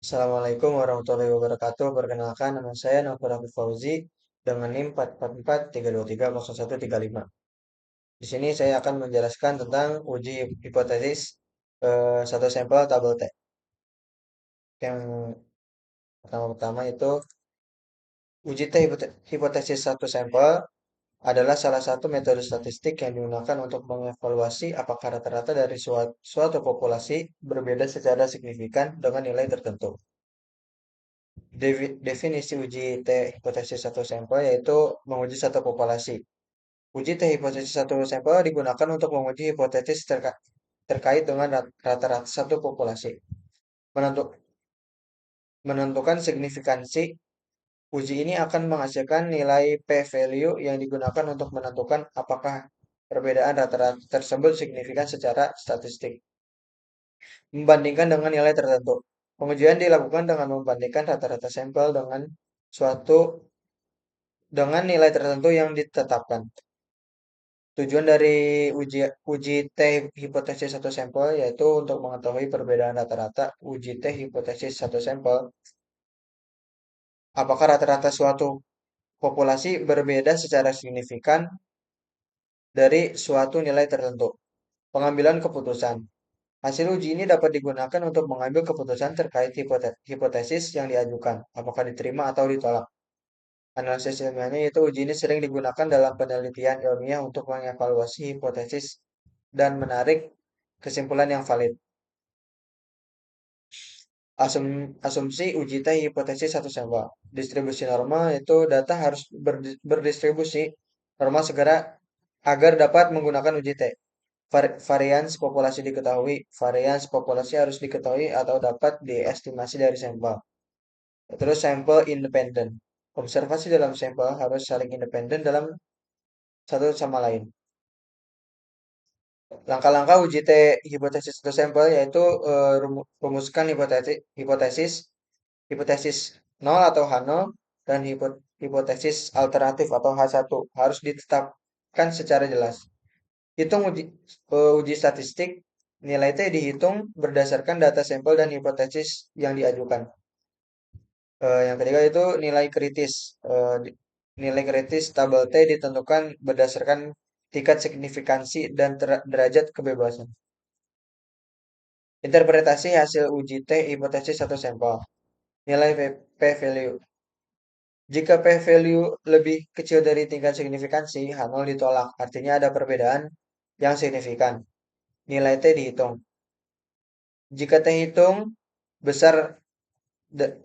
Assalamualaikum warahmatullahi wabarakatuh. Perkenalkan, nama saya Nofir Rahmi Fauzi dengan NIM 444 323 0135. Di sini saya akan menjelaskan tentang uji hipotesis satu sampel tabel T. Yang pertama-tama itu uji T hipotesis satu sampel adalah salah satu metode statistik yang digunakan untuk mengevaluasi apakah rata-rata dari suatu populasi berbeda secara signifikan dengan nilai tertentu. Definisi uji T hipotesis satu sampel yaitu menguji satu populasi. Uji T hipotesis satu sampel digunakan untuk menguji hipotesis terkait dengan rata-rata satu populasi. Menentu- menentukan signifikansi uji ini akan menghasilkan nilai p-value yang digunakan untuk menentukan apakah perbedaan rata-rata tersebut signifikan secara statistik. Membandingkan dengan nilai tertentu. Pengujian dilakukan dengan membandingkan rata-rata sampel dengan suatu dengan nilai tertentu yang ditetapkan. Tujuan dari uji T hipotesis satu sampel yaitu untuk mengetahui perbedaan rata-rata uji T hipotesis satu sampel. Apakah rata-rata suatu populasi berbeda secara signifikan dari suatu nilai tertentu. Pengambilan keputusan. Hasil uji ini dapat digunakan untuk mengambil keputusan terkait hipotesis yang diajukan, apakah diterima atau ditolak. Analisis ilmiahnya yaitu uji ini sering digunakan dalam penelitian ilmiah untuk mengevaluasi hipotesis dan menarik kesimpulan yang valid. Asumsi uji T hipotesis satu sampel. Distribusi normal itu data harus berdistribusi normal segera agar dapat menggunakan uji T. Varians populasi diketahui. Varians populasi harus diketahui atau dapat diestimasi dari sampel. Terus sampel independen. Observasi dalam sampel harus saling independen dalam satu sama lain. Langkah-langkah uji T hipotesis satu sampel yaitu rumuskan hipotesis hipotesis nol atau H0 dan hipotesis alternatif atau H1 harus ditetapkan secara jelas. Hitung uji statistik, nilai T dihitung berdasarkan data sampel dan hipotesis yang diajukan. Yang ketiga itu nilai kritis. Nilai kritis tabel T ditentukan berdasarkan tingkat signifikansi dan derajat kebebasan. Interpretasi hasil uji T hipotesis satu sampel. Nilai p-value. Jika p-value lebih kecil dari tingkat signifikansi, H0 ditolak. Artinya ada perbedaan yang signifikan. Nilai T dihitung. Jika T hitung besar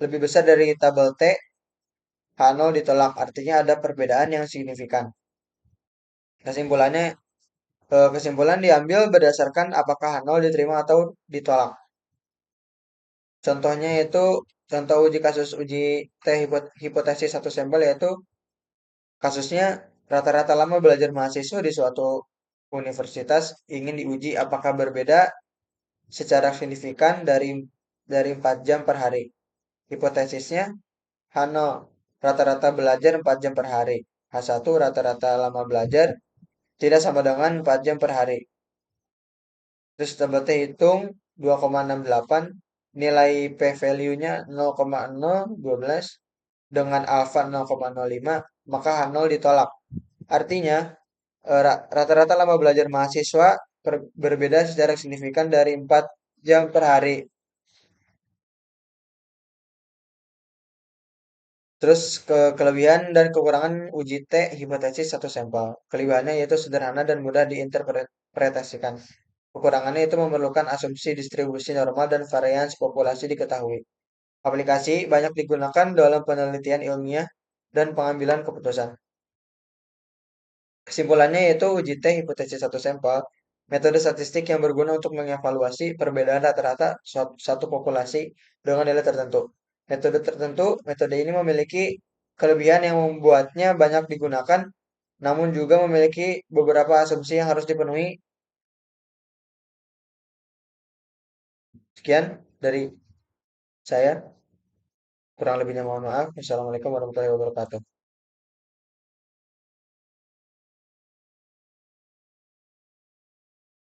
lebih besar dari tabel T, H0 ditolak. Artinya ada perbedaan yang signifikan. Kesimpulannya, kesimpulan diambil berdasarkan apakah H0 diterima atau ditolak. Contohnya itu contoh uji kasus uji T hipotesis satu sampel yaitu kasusnya rata-rata lama belajar mahasiswa di suatu universitas ingin diuji apakah berbeda secara signifikan dari 4 jam per hari. Hipotesisnya H0 rata-rata belajar 4 jam per hari. H1 rata-rata lama belajar tidak sama dengan 4 jam per hari. Terus tebetnya hitung 2,68, nilai p-value-nya 0,012 dengan alfa 0,05, maka H0 ditolak. Artinya, rata-rata lama belajar mahasiswa berbeda secara signifikan dari 4 jam per hari. Terus kelebihan dan kekurangan uji T hipotesis satu sampel. Kelebihannya yaitu sederhana dan mudah diinterpretasikan. Kekurangannya itu memerlukan asumsi distribusi normal dan varians populasi diketahui. Aplikasi banyak digunakan dalam penelitian ilmiah dan pengambilan keputusan. Kesimpulannya yaitu uji T hipotesis satu sampel, metode statistik yang berguna untuk mengevaluasi perbedaan rata-rata satu populasi dengan nilai tertentu. Metode ini memiliki kelebihan yang membuatnya banyak digunakan, namun juga memiliki beberapa asumsi yang harus dipenuhi. Sekian dari saya, kurang lebihnya mohon maaf. Wassalamualaikum warahmatullahi wabarakatuh.